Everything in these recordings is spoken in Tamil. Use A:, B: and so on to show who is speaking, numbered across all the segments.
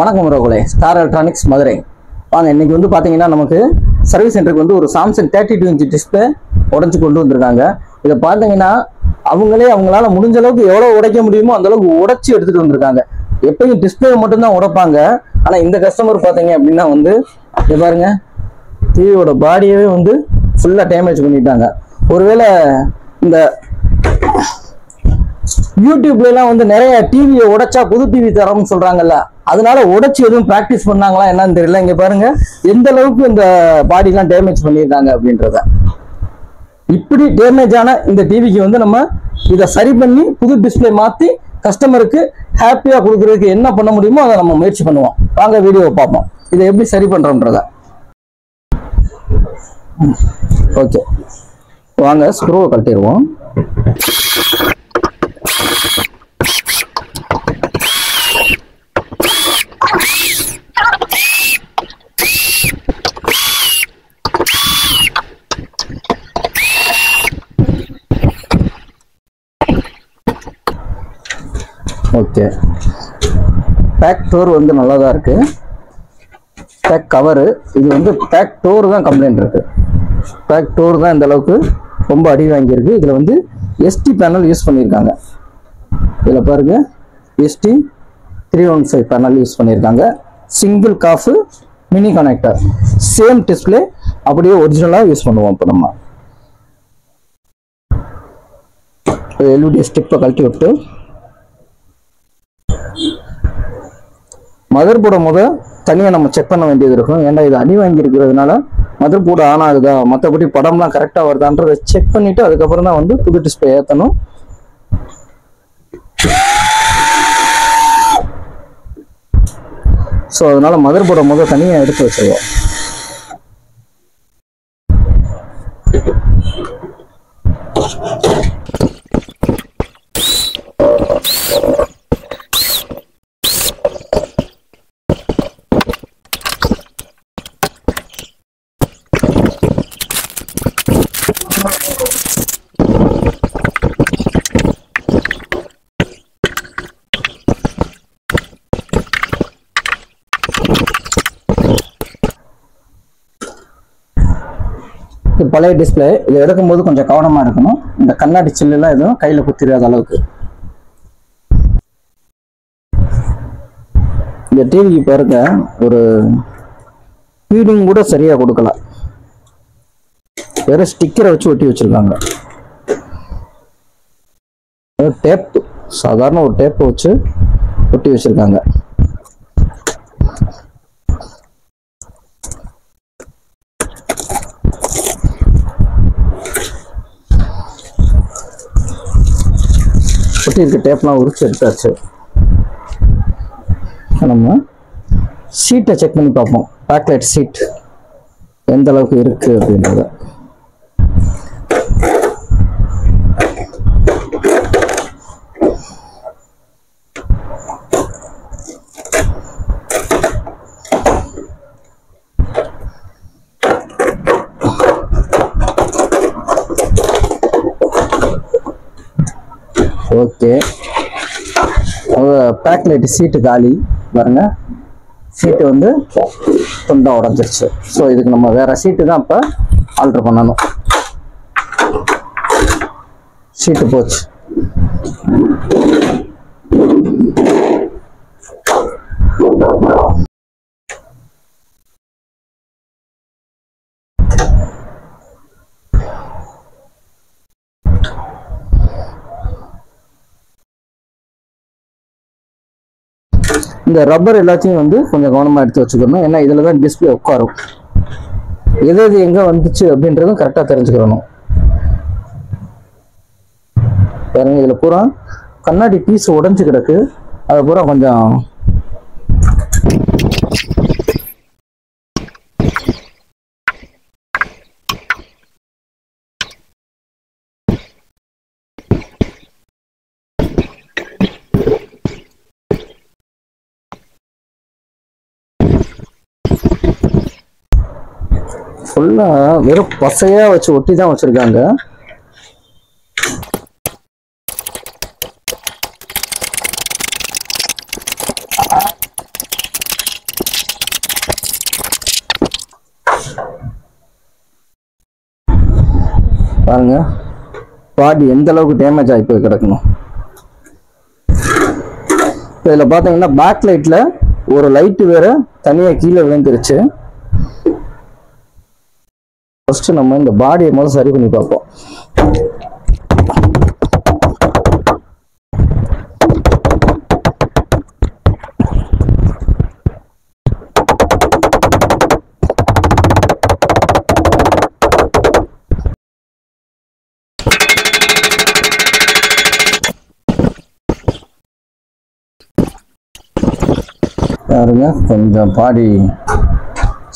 A: வணக்கம் உறவுகளே, ஸ்டார் எலக்ட்ரானிக்ஸ் மதுரை. வாங்க, இன்னைக்கு வந்து பார்த்தீங்கன்னா நமக்கு சர்வீஸ் சென்டருக்கு வந்து ஒரு சாம்சங் 32 இன்ச் டிஸ்பிளே உடச்சி கொண்டு வந்திருக்காங்க. இதை பார்த்தீங்கன்னா அவங்களால முடிஞ்ச அளவுக்கு எவ்வளோ உடைக்க முடியுமோ அந்த அளவுக்கு உடைச்சி எடுத்துட்டு வந்திருக்காங்க. எப்பயும் டிஸ்பிளே மட்டும்தான் உடைப்பாங்க. ஆனால் இந்த கஸ்டமர் பார்த்தீங்க அப்படின்னா வந்து இதை பாருங்க, டிவியோட பாடியவே வந்து ஃபுல்லாக டேமேஜ் பண்ணிட்டாங்க. ஒருவேளை இந்த யூடியூப்லாம் வந்து நிறைய டிவியை உடைச்சா புது டிவி தரோம்னு சொல்றாங்கல்ல, அதனால உடைச்சு எதுவும் பிராக்டிஸ் பண்ணாங்களா என்னன்னு தெரியல. இங்க பாருங்க எந்த அளவுக்கு இந்த பாடிலாம் டேமேஜ் பண்ணியிருக்காங்க அப்படின்றத. இப்படி டேமேஜ் ஆன இந்த டிவிக்கு வந்து நம்ம இதை சரி பண்ணி புது டிஸ்பிளே மாத்தி கஸ்டமருக்கு ஹாப்பியா கொடுக்கறதுக்கு என்ன பண்ண முடியுமோ அதை நம்ம முயற்சி பண்ணுவோம். வாங்க வீடியோவை பார்ப்போம், இதை எப்படி சரி பண்றோம்ன்றத. ஓகே, வாங்க ஸ்க்ரூவை கட்டிடுவோம். ஓகே, பேக் டோர் வந்து நல்லா தான் இருக்கு. பேக் கவரு, இது வந்து பேக் டோர் தான் கம்ப்ளைண்ட் இருக்கு. பேக் டோர் தான் இந்த அளவுக்கு ரொம்ப அடி வாங்கியிருக்கு. இதில் வந்து எஸ்டி பேனல் யூஸ் பண்ணியிருக்காங்க. இதில் பாருங்க, எஸ்டி 315 பேனல் யூஸ் பண்ணியிருக்காங்க. சிங்கிள் காஃபு மினி கனெக்டர், சேம் டிஸ்பிளே அப்படியே ஒரிஜினலாக யூஸ் பண்ணுவோம். இப்போ நம்ம எல்இடி ஸ்டிப்பை கழட்டி விட்டு மதர் போர்டை தனியாக நம்ம செக் பண்ண வேண்டியது இருக்கும். ஏன்னா இது அடி வாங்கி இருக்கிறதுனால மதர் போர்டு ஆன் ஆகுதா, மற்றபடி படம்லாம் கரெக்டாக வருதான்றதை செக் பண்ணிட்டு அதுக்கப்புறம் தான் வந்து புது டிஸ்பிளே ஏற்றணும். ஸோ அதனால மதர் போர்டை தனியாக எடுத்து வச்சிருவோம். பழைய டிஸ்பிளே, இதை எடுக்கும்போது கொஞ்சம் கவனமா இருக்கணும். இந்த கண்ணாடி சில்லுலாம் எதுவும் கையில குத்திராத அளவுக்கு. இந்த டிவிக்கு பாருங்க, ஒரு ஃபீடிங் கூட சரியா கொடுக்கல, வேற ஸ்டிக்கரை வச்சு ஒட்டி வச்சிருக்காங்க. டேப், சாதாரண ஒரு டேப்பை வச்சு ஒட்டி வச்சிருக்காங்க. ஒட்டி இருக்க டேப்லாம் உரிச்சு எடுத்தாச்சு. நம்ம சீட்டை செக் பண்ணி பார்ப்போம். பேக்லைட் சீட் எந்த அளவுக்கு இருக்கு அப்படின்றத. ஓகே, பேக்லைட் சீட்டு காலி பாருங்க. சீட்டு வந்து துண்டா உடஞ்சிருச்சு. ஸோ இதுக்கு நம்ம வேற சீட்டு தான் இப்போ ஆல்டர் பண்ணணும். சீட்டு போச்சு. இந்த ரப்பர் எல்லாத்தையும் வந்து கொஞ்சம் கவனமாக எடுத்து வச்சுக்கணும். ஏன்னா இதில் தான் டிஸ்பிளே உட்காரும். எது எது எங்கே வந்துச்சு அப்படின்றதும் கரெக்டாக தெரிஞ்சுக்கணும். பாருங்க, இதில் பூரா கண்ணாடி பீஸ் உடைஞ்சு கிடக்கு. அதை பூரா கொஞ்சம் ஃபுல்லா வெறும் பசையா வச்சு ஒட்டி தான் வச்சிருக்காங்க. பாருங்க பாடி எந்த அளவுக்கு டேமேஜ் ஆகி போய் கிடக்கணும். இதுல பாத்தீங்கன்னா பேக் லைட்ல ஒரு லைட் வேற தனியா கீழே விழுந்துருச்சு. ஃபர்ஸ்ட் நம்ம இந்த பாடியை முதல்ல சரி பண்ணி பார்ப்போம். பாருங்க கொஞ்சம் பாடி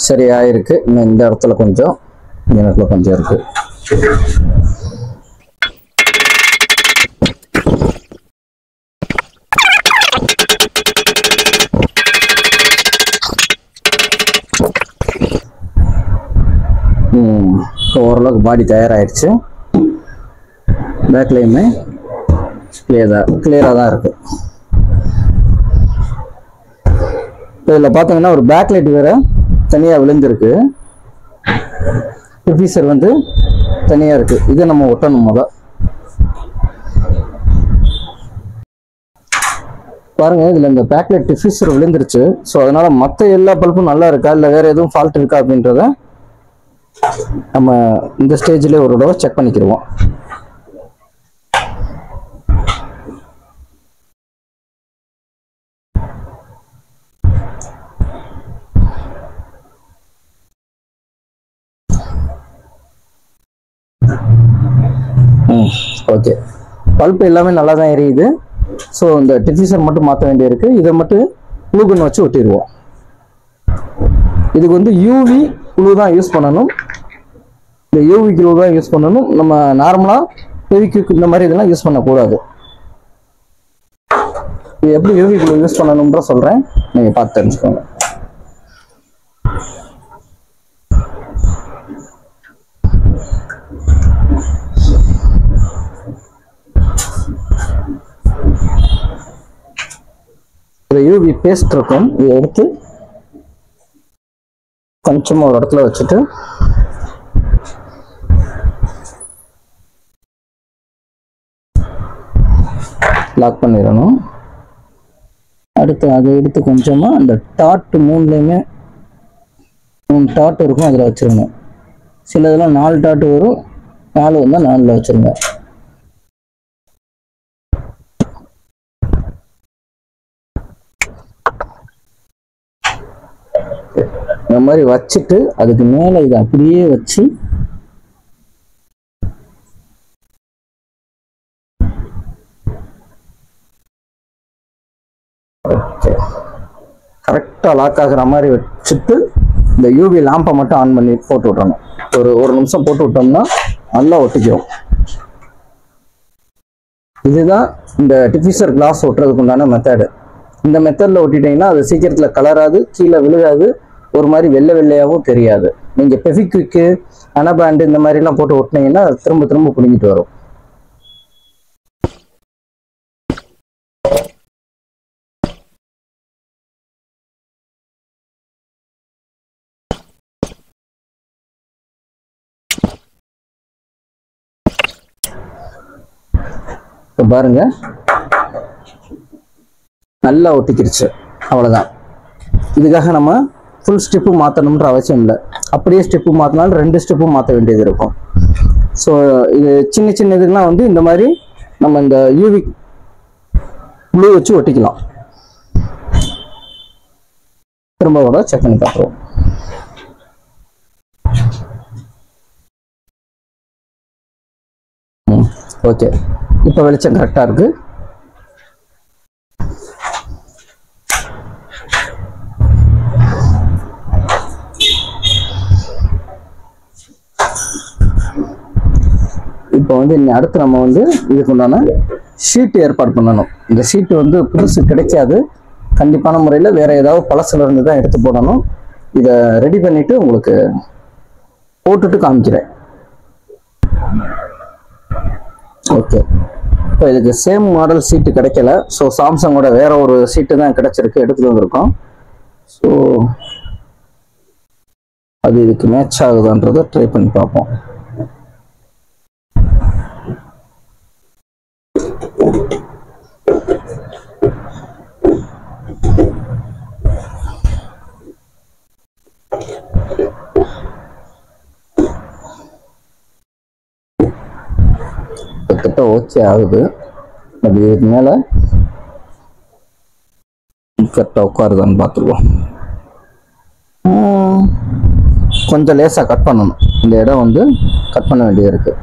A: சரியாயிருக்கு. இன்னும் இந்த இடத்துல கொஞ்சம் எனக்குள்ள கொஞ்சம் இருக்கு. ஓரளவுக்கு பாடி தயாராகிடுச்சு. பேக்லையுமே கிளியராக தான் இருக்கு. இதில் பார்த்தீங்கன்னா ஒரு பேக் லைட் வேற தனியாக விழுந்திருக்கு. டிஃப்யூசர் வந்து தனியாக இருக்கு. இதை நம்ம ஒட்டணும். முதல் பாருங்க இதில் இந்த பேக் லைட் டிஃப்யூசர் விழுந்துருச்சு. ஸோ அதனால மற்ற எல்லா பல்பும் நல்லா இருக்கா இல்லை வேற எதுவும் ஃபால்ட் இருக்கா அப்படின்றத நம்ம இந்த ஸ்டேஜ்லேயே ஒரு தடவை செக் பண்ணிக்கிடுவோம். ஓகே, பல்ப் எல்லாமே நல்லா தான் எரியுது. ஸோ இந்த டிஃப்யூசர் மட்டும் மாற்ற வேண்டியிருக்கு. இதை மட்டும் க்ளூ கன் வச்சு ஒட்டிடுவோம். இதுக்கு வந்து யூவி க்ளூ தான் யூஸ் பண்ணணும். இந்த யூவி க்ளூ தான் யூஸ் பண்ணணும். நம்ம நார்மலாக ஃபெவிக்விக் இந்த மாதிரி இதெல்லாம் யூஸ் பண்ணக்கூடாது. இது எப்படி யூவி க்ளூ யூஸ் பண்ணணும்ன்ற சொல்கிறேன், நீங்கள் பார்த்து தெரிஞ்சுக்கோங்க. யூவி பேஸ்ட் இருக்கும். இதை எடுத்து கொஞ்சமா ஒரு இடத்துல வச்சுட்டு லாக் பண்ணிடணும். அடுத்து அதை எடுத்து கொஞ்சமா அந்த டாட் 3லையுமே 3 டாட் இருக்கும், அதில் வச்சிருங்க. சில இதெல்லாம் 4 டாட் வரும், 4 வந்தால் 4ல் வச்சிருங்க. இந்த மாதிரி வச்சுட்டு அதுக்கு மேல இதை அப்படியே வச்சு கரெக்டா லாக் ஆகுற மாதிரி வச்சுட்டு இந்த யூவி லாம்பை மட்டும் ஆன் பண்ணி போட்டு விட்டுறணும். ஒரு நிமிஷம் போட்டு விட்டோம்னா நல்லா ஒட்டிக்கிறோம். இதுதான் இந்த டிஃப்யூசர் கிளாஸ் ஒட்டுறதுக்கு உண்டான மெத்தடு. இந்த மெத்தடில் ஒட்டிட்டீங்கன்னா அது சீக்கிரத்தில் கலராது, கீழே விழுகாது, ஒரு மாதிரி வெள்ளையாகவும் தெரியாது. நீங்கள் ஃபெவிக்விக்கு அனபேண்டு இந்த மாதிரிலாம் போட்டு ஒட்டினீங்கன்னா திரும்ப திரும்ப பிடிங்கிட்டு வரும். இப்போ பாருங்க நல்லா ஒட்டிக்கிடுச்சு. அவ்வளோதான். இதுக்காக நம்ம ஃபுல் ஸ்டெப்பு மாற்றணுன்ற அவசியம் இல்லை. அப்படியே ஸ்டெப்பு மாற்றினாலும் 2 ஸ்டெப்பும் மாற்ற வேண்டியது இருக்கும். ஸோ இது சின்ன சின்ன இதுக்கெல்லாம் வந்து இந்த மாதிரி நம்ம இந்த யூவி ப்ளூ வச்சு ஒட்டிக்கலாம். திரும்ப கூட செக் பண்ணி பார்த்துருவோம். ஓகே, இப்போ வெளிச்சம் கரெக்டாக இருக்கு. இப்போ வந்து அடுத்து நம்ம வந்து இதுக்கு உண்டான ஷீட் ஏற்பாடு பண்ணணும். இந்த ஷீட்டு வந்து புதுசு கிடைக்காது. கண்டிப்பான முறையில் வேற ஏதாவது பழசுல இருந்து தான் எடுத்து போடணும். இதை ரெடி பண்ணிட்டு உங்களுக்கு போட்டுட்டு காமிக்கிறேன். ஓகே, இப்போ இதுக்கு சேம் மாடல் சீட்டு கிடைக்கல. ஸோ சாம்சங்கோட வேற ஒரு சீட்டு தான் கிடைச்சிருக்கு, எடுத்துட்டு வந்திருக்கோம். ஸோ அது இதுக்கு மேட்ச் ஆகுதான்றதை ட்ரை பண்ணி பார்ப்போம். கரெக்டாக ஓகே ஆகுது. அப்படி இதுக்கு மேலே கரெக்டாக உட்காருதான்னு பார்த்துருவோம். கொஞ்சம் லேசாக கட் பண்ணணும். இந்த இடம் வந்து கட் பண்ண வேண்டியது இருக்குது.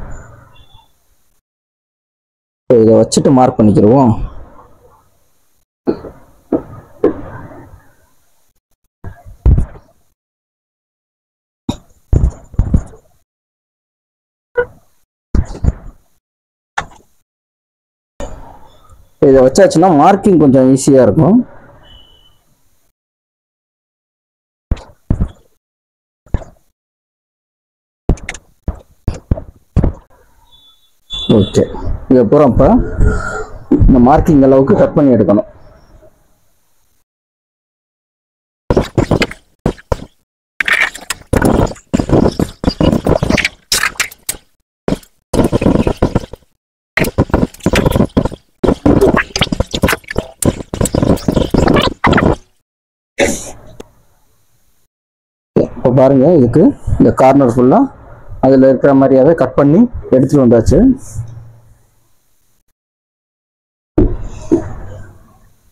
A: இதை வச்சுட்டு மார்க் பண்ணிக்கிடுவோம். இதை வச்சாச்சுன்னா மார்க்கிங் கொஞ்சம் ஈஸியாக இருக்கும். ஓகே, இதை பூரா இப்போ இந்த மார்க்கிங் அளவுக்கு கட் பண்ணி எடுக்கணும். இப்போ பாருங்க, இதுக்கு இந்த கார்னர் ஃபுல்லாக அதில் இருக்கிற மாதிரியாவே கட் பண்ணி எடுத்துட்டு வந்தாச்சு.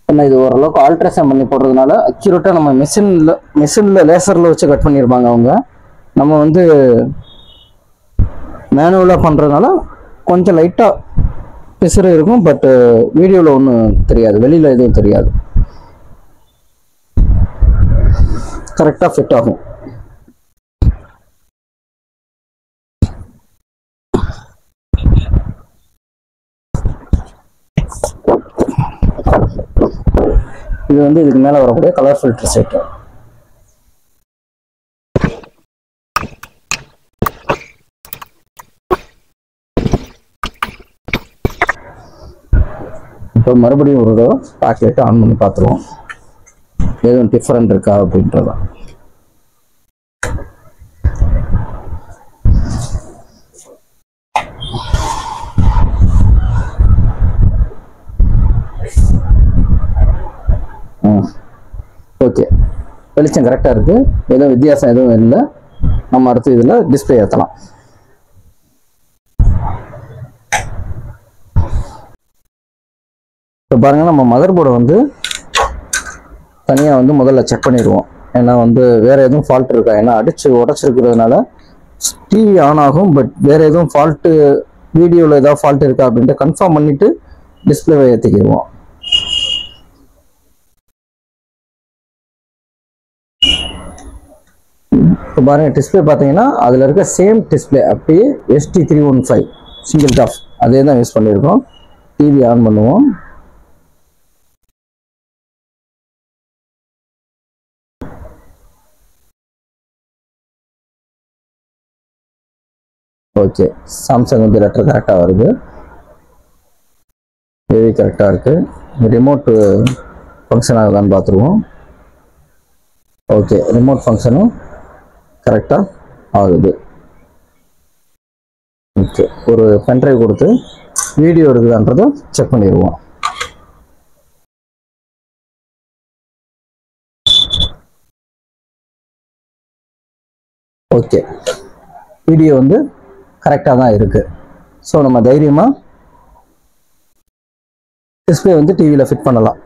A: ஏன்னா இது ஓரளவுக்கு ஆல்ட்ரேஷன் பண்ணி போடுறதுனால அக்யூரேட்டாக நம்ம மிஷினில் லேசரில் வச்சு கட் பண்ணியிருப்பாங்க அவங்க. நம்ம வந்து மேனுவலாக பண்ணுறதுனால கொஞ்சம் லைட்டாக பிசுறு இருக்கும். பட்டு வீடியோவில் ஒன்றும் தெரியாது, வெளியில் எதுவும் தெரியாது, கரெக்டாக ஃபிட் ஆகும். இது வந்து இதுக்கு மேலே வரக்கூடிய கலர் ஃபில்டர் செட். இப்போ மறுபடியும் ஒரு தடவை பாக்கெட் ஆன் பண்ணி பார்த்துருவோம், எதுவும் டிஃப்ரெண்ட் இருக்கா அப்படின்றத. ஓகே, வெளிச்சம் கரெக்டாக இருக்குது, எதுவும் வித்தியாசம் எதுவும் இல்லை. நம்ம அடுத்து இதில் டிஸ்பிளே ஏற்றலாம். இப்போ பாருங்கள், நம்ம மதர் போர்டை வந்து தனியாக வந்து முதல்ல செக் பண்ணிடுவோம். ஏன்னா வந்து வேறு எதுவும் ஃபால்ட் இருக்கா, ஏன்னா அடித்து உடச்சிருக்கிறதுனால டிவி ஆன் ஆகும். பட் வேறு எதுவும் ஃபால்ட்டு, வீடியோவில் ஏதாவது ஃபால்ட் இருக்கா அப்படின்ட்டு கன்ஃபார்ம் பண்ணிவிட்டு டிஸ்பிளேவை ஏற்றிக்கிடுவோம். இப்போ பாருங்கள், டிஸ்பிளே பார்த்தீங்கன்னா அதில் இருக்க சேம் டிஸ்பிளே அப்படியே ST315 சிங்கிள் டாப் அதே தான் யூஸ் பண்ணியிருக்கோம். டிவி ஆன் பண்ணுவோம். ஓகே, சாம்சங் வந்து லெட்டர் கரெக்டாக வருது, ஏவி கரெக்டாக இருக்குது. ரிமோட்டு ஃபங்க்ஷன் ஆகுதான்னு பார்த்துருவோம். ஓகே, ரிமோட் ஃபங்க்ஷனும் கரெக்டாக ஆகுது. ஓகே, ஒரு பென்ட்ரைவ் கொடுத்து வீடியோ இருக்குதான்றதை செக் பண்ணிடுவோம். ஓகே, வீடியோ வந்து கரெக்டாக தான் இருக்குது. ஸோ நம்ம தைரியமாக டிஸ்பிளே வந்து டிவியில் ஃபிட் பண்ணலாம்.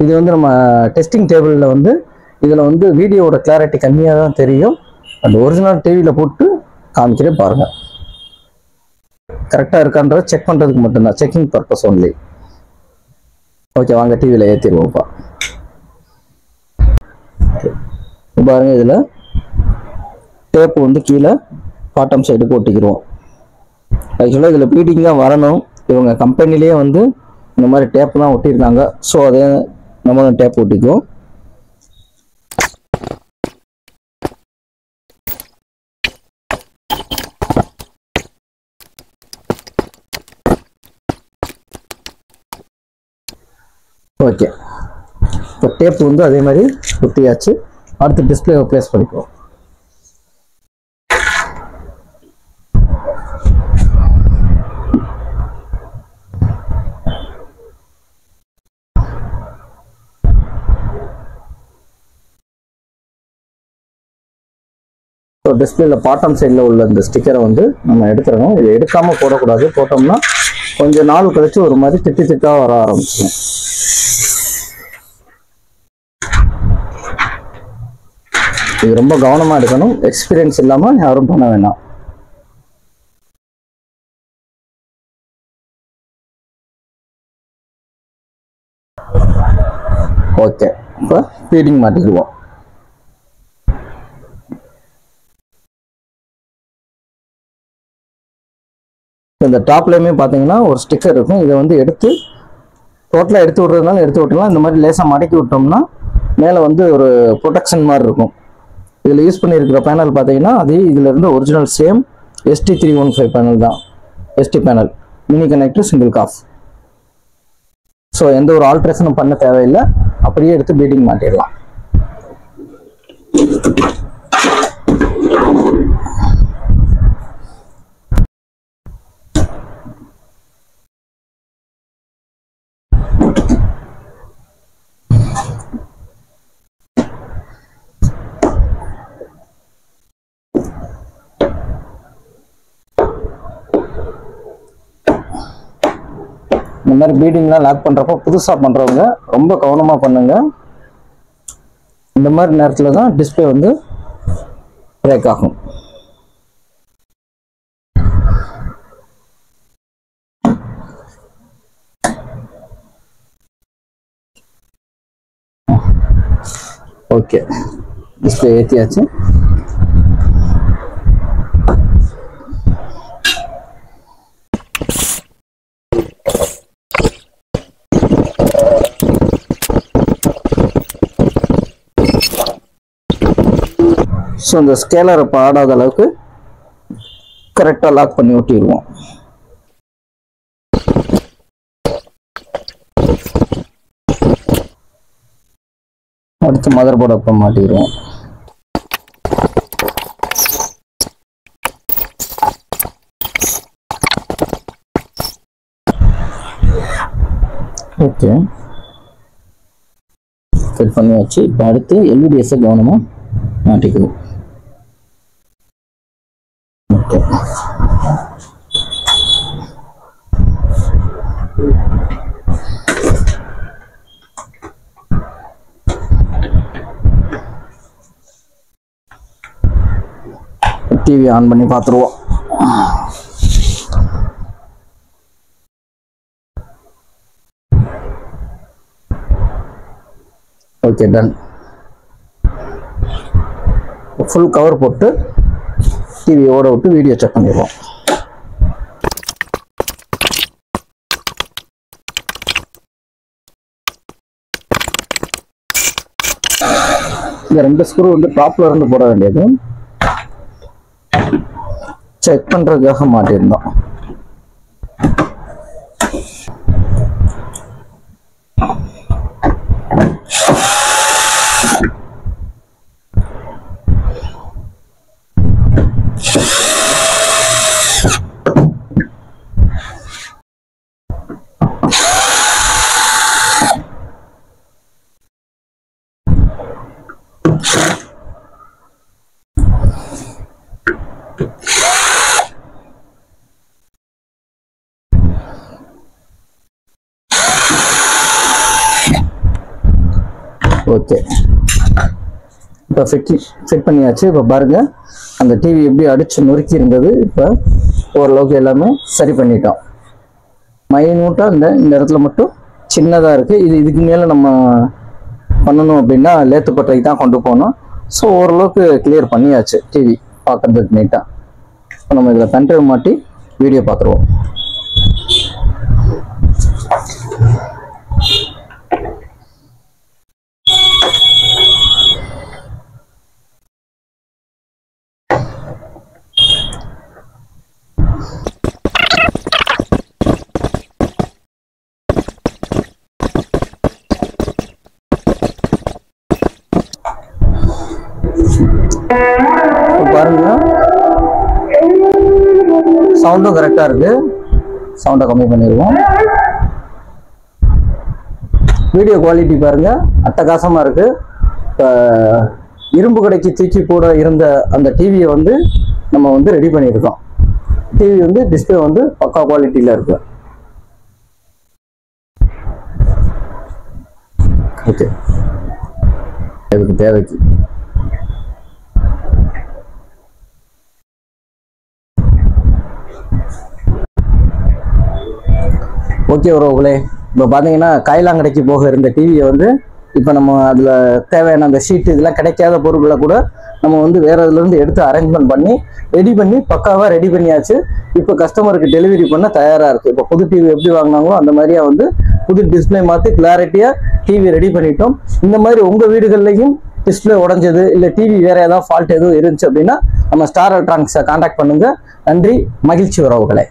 A: இது வந்து நம்ம டெஸ்டிங் டேபிளில் வந்து இதில் வந்து வீடியோவோட கிளாரிட்டி கம்மியாக தான் தெரியும். அந்த ஒரிஜினல் டிவியில் போட்டு காமிக்கிறே பாருங்கள், கரெக்டாக இருக்கான்றதை செக் பண்ணுறதுக்கு மட்டும்தான், செக்கிங் பர்பஸ் ஒன்லி. ஓகே, வாங்க டிவியில் ஏற்றிடுவோம்ப்பா. பாருங்கள், இதில் டேப்பு வந்து கீழே பாட்டம் சைடுக்கு ஒட்டிக்கிடுவோம். ஆக்சுவலாக இதில் பீட்டிங் தான் வரணும், இவங்க கம்பெனிலேயே வந்து இந்த மாதிரி டேப் தான் ஒட்டியிருக்காங்க. ஸோ அதே நம்மளும் டேப் ஒட்டிக்குவோம். ஓகே, இப்போ டேப் வந்து அதே மாதிரி ஒட்டியாச்சு. அடுத்து டிஸ்பிளேவை ப்ளேஸ் பண்ணிக்குவோம். ஸோ டிஸ்பிளேல பாட்டம் சைடில் உள்ள இந்த ஸ்டிக்கரை வந்து நம்ம எடுத்துடணும். இதை எடுக்காமல் போடக்கூடாது. போட்டோம்னா கொஞ்சம் நாள் கழிச்சு ஒரு மாதிரி திட்டு திட்டாக வர ஆரம்பிச்சிடும். இது ரொம்ப கவனமாக எடுக்கணும். எக்ஸ்பீரியன்ஸ் இல்லாமல் யாரும் பண்ண வேண்டாம். ஓகே, இப்போ ஃபீடிங் மாட்டிக்குவோம். இந்த டாப்லேயுமே பார்த்தீங்கன்னா ஒரு ஸ்டிக்கர் இருக்கும். இதை வந்து டோட்டலாக எடுத்து விட்றதுனால எடுத்து விட்டுலாம். இந்த மாதிரி லேசாக மடக்கி விட்டோம்னா மேலே வந்து ஒரு ப்ரொடெக்ஷன் மாதிரி இருக்கும். இதில் யூஸ் பண்ணியிருக்கிற பேனல் பார்த்தீங்கன்னா அதே இதில் இருந்து ஒரிஜினல் சேம் ST315 பேனல் தான். ST panel, mini connector, single காஃப். ஸோ எந்த ஒரு ஆல்ட்ரேஷனும் பண்ண தேவையில்லை. அப்படியே எடுத்து பீடிங் மாட்டிடலாம். இந்த மாதிரி பீடிங்லாம் லாக் பண்ணுறப்போ புதுசாக பண்ணுறவங்க ரொம்ப கவனமாக பண்ணுங்க. இந்த மாதிரி நேரத்தில் தான் டிஸ்பிளே வந்து பிரேக் ஆகும். Okay, display ஏற்றியாச்சு. ஸோ இந்த ஸ்கேலரை பாடாத அளவுக்கு கரெக்டாக லாக் பண்ணி ஒட்டிடுவோம். அடுத்து மதர் போர்டு அப்புறம் மாட்டிடுவோம். ஓகே, ஃபிட் பண்ணியாச்சு. இப்போ அடுத்து LVDS கவனமாக மாட்டிக்குவோம். ஓகே, டிவி ஆன் பண்ணி பார்த்துருவோம். Okay, done. ஃபுல் கவர் போட்டு டிவி ஓட விட்டு வீடியோ செக் பண்ணிடுவோம். இந்த 2 ஸ்க்ரூ வந்து டாப்ல இருந்து போட வேண்டியது. செக் பண்றதுக்காக மாட்டிருந்தோம். ஓகே, இப்போ ஃபிட் பண்ணியாச்சு. இப்போ பாருங்க, அந்த டிவி எப்படி அடிச்சு நொறுக்கி இருந்தது. இப்போ ஓரளவுக்கு எல்லாமே சரி பண்ணிட்டோம். மைனூட்டாக இந்த இடத்துல மட்டும் சின்னதாக இருக்குது. இதுக்கு மேலே நம்ம பண்ணணும் அப்படின்னா லேத்துப்பட்டைக்கு தான் கொண்டு போகணும். ஸோ ஓரளவுக்கு கிளியர் பண்ணியாச்சு. டிவி பார்க்குறதுக்கு நீட்டாக. இப்போ நம்ம இதில் கண்ட்ரோல் மாட்டி வீடியோ பார்த்துருவோம். பாருங்க, சவுண்டும் கரெக்டா இருக்கு. சவுண்டை கம்மி பண்ணிடுவோம். வீடியோ குவாலிட்டி பாருங்க, அட்டகாசமா இருக்கு. இப்போ இரும்பு கடைக்கு தூக்கி போட இருந்த அந்த டிவியை வந்து நம்ம வந்து ரெடி பண்ணியிருக்கோம். டிவி வந்து டிஸ்பிளே வந்து பக்கா குவாலிட்டியில் இருக்கு. ஓகே, இதுக்கு தேவைக்கு ஓகே உறவுகளே, இப்போ பார்த்தீங்கன்னா காய்லாங்கடைக்கு போக இருந்த டிவியை வந்து இப்போ நம்ம அதில் தேவையான அந்த ஷீட் இதெல்லாம் கிடைக்காத பொருட்களை கூட நம்ம வந்து வேற இதுலேருந்து எடுத்து அரேஞ்ச்மெண்ட் பண்ணி ரெடி பண்ணி பக்காவாக ரெடி பண்ணியாச்சு. இப்போ கஸ்டமருக்கு டெலிவரி பண்ண தயாராக இருக்குது. இப்போ புது டிவி எப்படி வாங்கினாங்களோ அந்த மாதிரியா வந்து புது டிஸ்பிளே மாற்றி கிளாரிட்டியாக டிவி ரெடி பண்ணிட்டோம். இந்த மாதிரி உங்கள் வீடுகள்லையும் டிஸ்பிளே உடஞ்சது இல்லை டிவி வேற ஏதாவது ஃபால்ட் எதுவும் இருந்துச்சு அப்படின்னா நம்ம ஸ்டார் எலக்ட்ரானிக்ஸை கான்டாக்ட் பண்ணுங்க. நன்றி, மகிழ்ச்சி உறவுகளே.